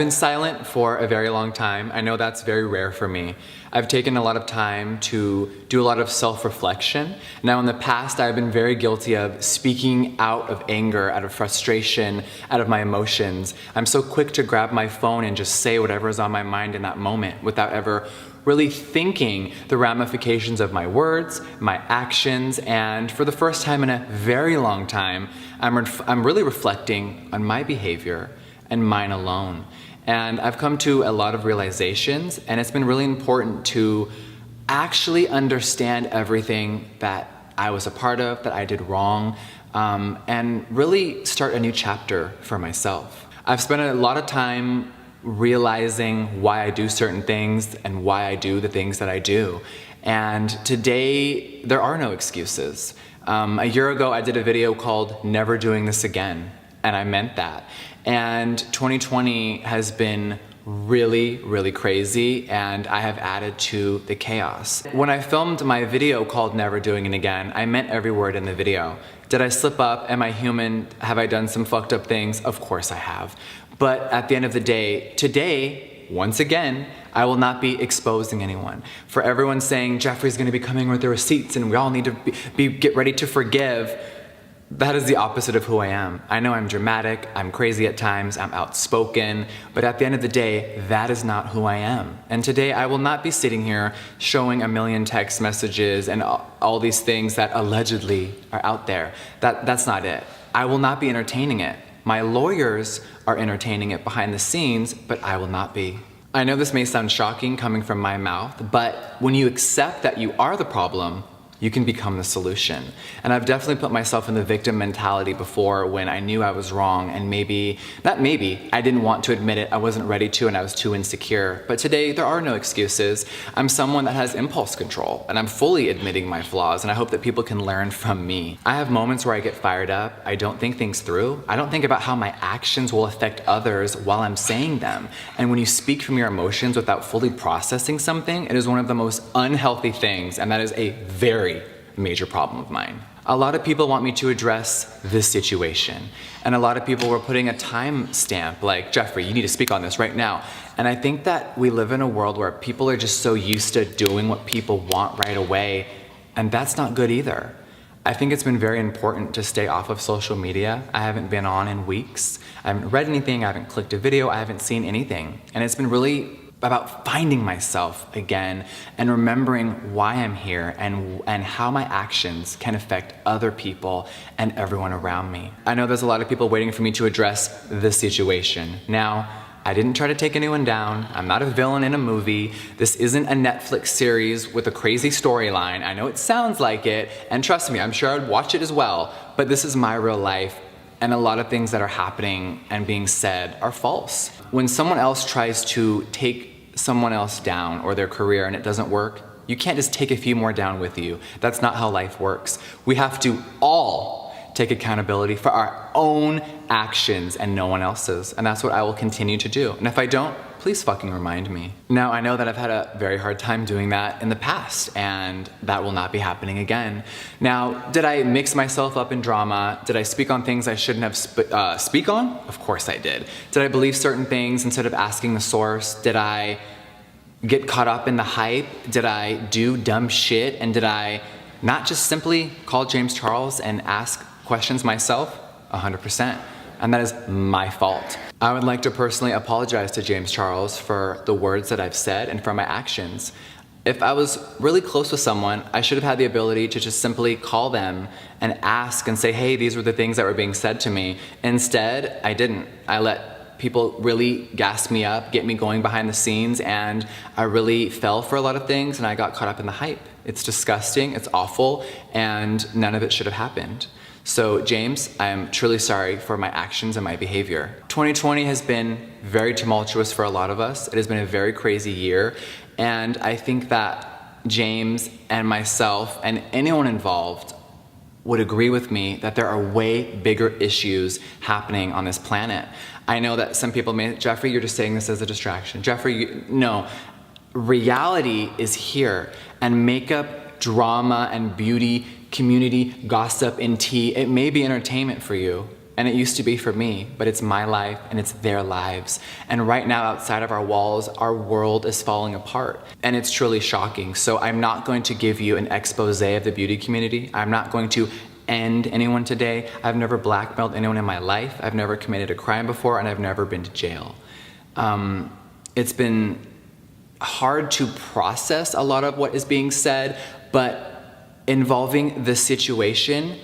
Been silent for a very long time. I know that's very rare for me. I've taken a lot of time to do a lot of self-reflection. Now in the past, I've been very guilty of speaking out of anger, out of frustration, out of my emotions. I'm so quick to grab my phone and just say whatever is on my mind in that moment without ever really thinking the ramifications of my words, my actions, and for the first time in a very long time, I'm really reflecting on my behavior and mine alone. And I've come to a lot of realizations, and it's been really important to actually understand everything that I was a part of, that I did wrong, and really start a new chapter for myself. I've spent a lot of time realizing why I do certain things and why I do the things that I do. And today, there are no excuses. A year ago, I did a video called Never Doing This Again, and I meant that. And 2020 has been really, really crazy, and I have added to the chaos. When I filmed my video called Never Doing It Again, I meant every word in the video. Did I slip up? Am I human? Have I done some fucked up things? Of course I have. But at the end of the day, today, once again, I will not be exposing anyone. For everyone saying Jeffee's gonna be coming with the receipts and we all need to get ready to forgive, that is the opposite of who I am. I know I'm dramatic, I'm crazy at times, I'm outspoken, but at the end of the day, that is not who I am. And today I will not be sitting here showing a million text messages and all these things that allegedly are out there. That's not it. I will not be entertaining it. My lawyers are entertaining it behind the scenes, but I will not be. I know this may sound shocking coming from my mouth, but when you accept that you are the problem, you can become the solution. And I've definitely put myself in the victim mentality before when I knew I was wrong and I didn't want to admit it, I wasn't ready to and I was too insecure. But today, there are no excuses. I'm someone that has impulse control and I'm fully admitting my flaws and I hope that people can learn from me. I have moments where I get fired up, I don't think things through. I don't think about how my actions will affect others while I'm saying them. And when you speak from your emotions without fully processing something, it is one of the most unhealthy things, and that is a very major problem of mine. A lot of people want me to address this situation, and a lot of people were putting a time stamp like, Jeffree, you need to speak on this right now. And I think that we live in a world where people are just so used to doing what people want right away, and that's not good either. I think it's been very important to stay off of social media. I haven't been on in weeks. I haven't read anything, I haven't clicked a video, I haven't seen anything. And it's been really about finding myself again and remembering why I'm here and how my actions can affect other people and everyone around me. I know there's a lot of people waiting for me to address this situation. Now, I didn't try to take anyone down. I'm not a villain in a movie. This isn't a Netflix series with a crazy storyline. I know it sounds like it, and trust me, I'm sure I'd watch it as well, but this is my real life. And a lot of things that are happening and being said are false. When someone else tries to take someone else down or their career and it doesn't work, you can't just take a few more down with you. That's not how life works. We have to all take accountability for our own actions and no one else's. And that's what I will continue to do. And if I don't, please fucking remind me. Now, I know that I've had a very hard time doing that in the past, and that will not be happening again. Now, did I mix myself up in drama? Did I speak on things I shouldn't have speak on? Of course I did. Did I believe certain things instead of asking the source? Did I get caught up in the hype? Did I do dumb shit? And did I not just simply call James Charles and ask questions myself? 100%. And that is my fault. I would like to personally apologize to James Charles for the words that I've said and for my actions. If I was really close with someone, I should have had the ability to just simply call them and ask and say, hey, these were the things that were being said to me. Instead, I didn't. I let people really gas me up, get me going behind the scenes, and I really fell for a lot of things and I got caught up in the hype. It's disgusting, it's awful, and none of it should have happened. So James, I am truly sorry for my actions and my behavior. 2020 has been very tumultuous for a lot of us. It has been a very crazy year. And I think that James and myself and anyone involved would agree with me that there are way bigger issues happening on this planet. I know that some people may, Jeffree, you're just saying this as a distraction. Jeffree, no, reality is here, and makeup, drama, and beauty, community, gossip, and tea, it may be entertainment for you, And it used to be for me, but it's my life and it's their lives. And right now, outside of our walls, our world is falling apart. And it's truly shocking. So I'm not going to give you an expose of the beauty community. I'm not going to end anyone today. I've never blackmailed anyone in my life. I've never committed a crime before, and I've never been to jail. It's been hard to process a lot of what is being said, but involving the situation,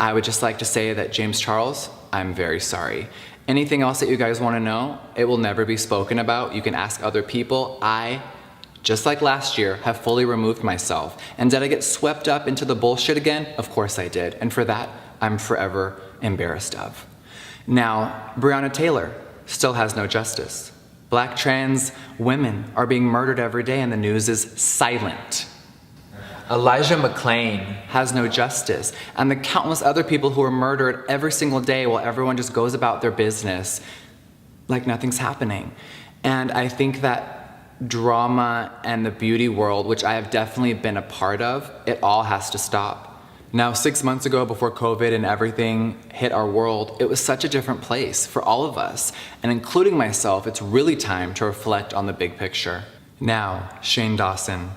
I would just like to say that James Charles, I'm very sorry. Anything else that you guys want to know, it will never be spoken about. You can ask other people. I, just like last year, have fully removed myself. And did I get swept up into the bullshit again? Of course I did. And for that, I'm forever embarrassed of. Now, Breonna Taylor still has no justice. Black trans women are being murdered every day and the news is silent. Elijah McClain has no justice. And the countless other people who are murdered every single day while everyone just goes about their business like nothing's happening. And I think that drama and the beauty world, which I have definitely been a part of, it all has to stop. Now, 6 months ago, before COVID and everything hit our world, it was such a different place for all of us. And including myself, it's really time to reflect on the big picture. Now, Shane Dawson.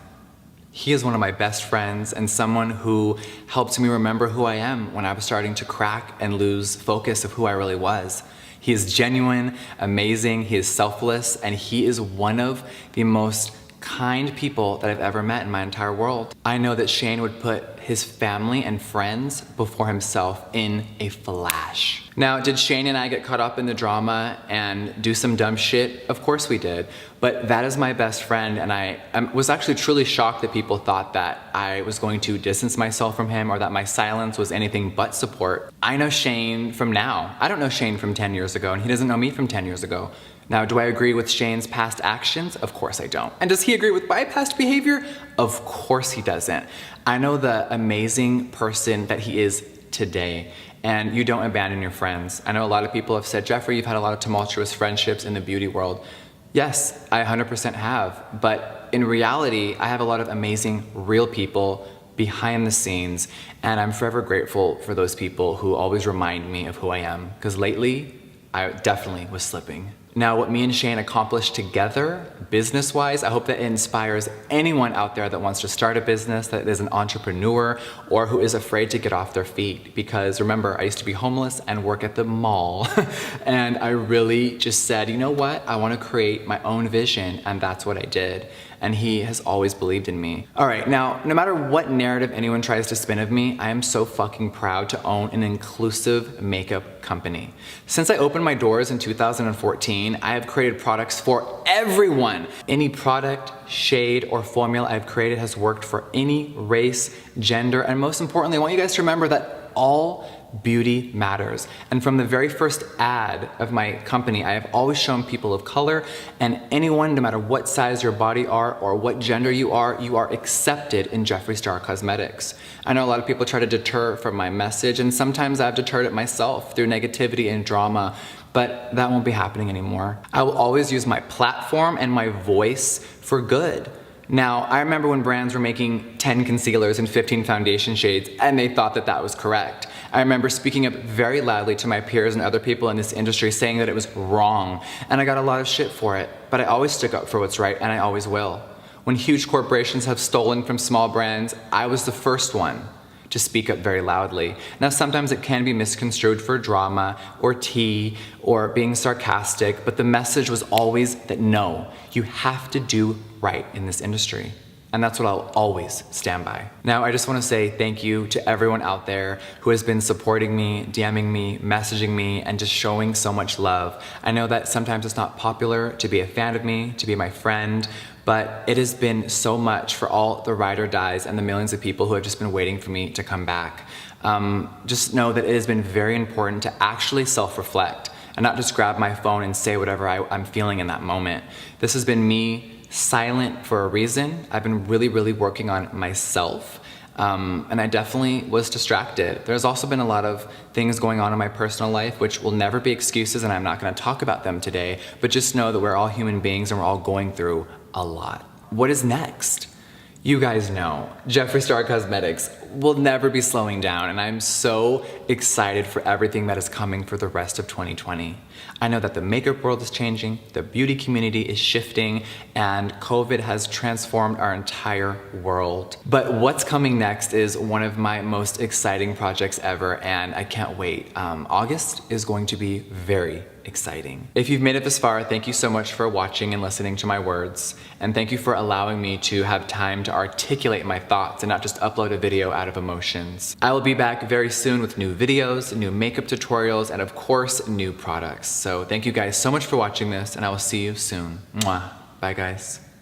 He is one of my best friends and someone who helped me remember who I am when I was starting to crack and lose focus of who I really was. He is genuine, amazing, he is selfless, and he is one of the most kind people that I've ever met in my entire world. I know that Shane would put his family and friends before himself in a flash. Now, did Shane and I get caught up in the drama and do some dumb shit? Of course we did. But that is my best friend, and I was actually truly shocked that people thought that I was going to distance myself from him or that my silence was anything but support. I know Shane from now. I don't know Shane from 10 years ago, and he doesn't know me from 10 years ago. Now, do I agree with Shane's past actions? Of course I don't. And does he agree with my past behavior? Of course he doesn't. I know the amazing person that he is today. And you don't abandon your friends. I know a lot of people have said, Jeffree, you've had a lot of tumultuous friendships in the beauty world. Yes, I 100% have. But in reality, I have a lot of amazing, real people behind the scenes. And I'm forever grateful for those people who always remind me of who I am. Because lately, I definitely was slipping. Now, what me and Shane accomplished together, business-wise, I hope that it inspires anyone out there that wants to start a business, that is an entrepreneur, or who is afraid to get off their feet. Because remember, I used to be homeless and work at the mall. And I really just said, you know what? I want to create my own vision, and that's what I did. And he has always believed in me. All right, now, no matter what narrative anyone tries to spin of me, I am so fucking proud to own an inclusive makeup company. Since I opened my doors in 2014, I have created products for everyone. Any product, shade, or formula I've created has worked for any race, gender, and most importantly, I want you guys to remember that all beauty matters. And from the very first ad of my company, I have always shown people of color and anyone, no matter what size your body are or what gender you are accepted in Jeffree Star Cosmetics. I know a lot of people try to deter from my message, and sometimes I've deterred it myself through negativity and drama, but that won't be happening anymore. I will always use my platform and my voice for good. Now, I remember when brands were making 10 concealers and 15 foundation shades, and they thought that that was correct. I remember speaking up very loudly to my peers and other people in this industry saying that it was wrong, and I got a lot of shit for it, but I always stuck up for what's right, and I always will. When huge corporations have stolen from small brands, I was the first one to speak up very loudly. Now, sometimes it can be misconstrued for drama or tea or being sarcastic, but the message was always that no, you have to do right in this industry. And that's what I'll always stand by. Now, I just want to say thank you to everyone out there who has been supporting me, DMing me, messaging me, and just showing so much love. I know that sometimes it's not popular to be a fan of me, to be my friend, but it has been so much for all the ride or dies and the millions of people who have just been waiting for me to come back. Just know that it has been very important to actually self-reflect and not just grab my phone and say whatever I'm feeling in that moment. This has been me silent for a reason. I've been really, really working on myself. And I definitely was distracted. There's also been a lot of things going on in my personal life which will never be excuses, and I'm not going to talk about them today, but just know that we're all human beings and we're all going through a lot. What is next? You guys know, Jeffree Star Cosmetics. will never be slowing down, and I'm so excited for everything that is coming for the rest of 2020. I know that the makeup world is changing, the beauty community is shifting, and COVID has transformed our entire world. But what's coming next is one of my most exciting projects ever, and I can't wait. August is going to be very exciting. If you've made it this far, thank you so much for watching and listening to my words, and thank you for allowing me to have time to articulate my thoughts and not just upload a video out of emotions. I will be back very soon with new videos, new makeup tutorials, and of course, new products. So thank you guys so much for watching this, and I will see you soon. Mwah. Bye guys.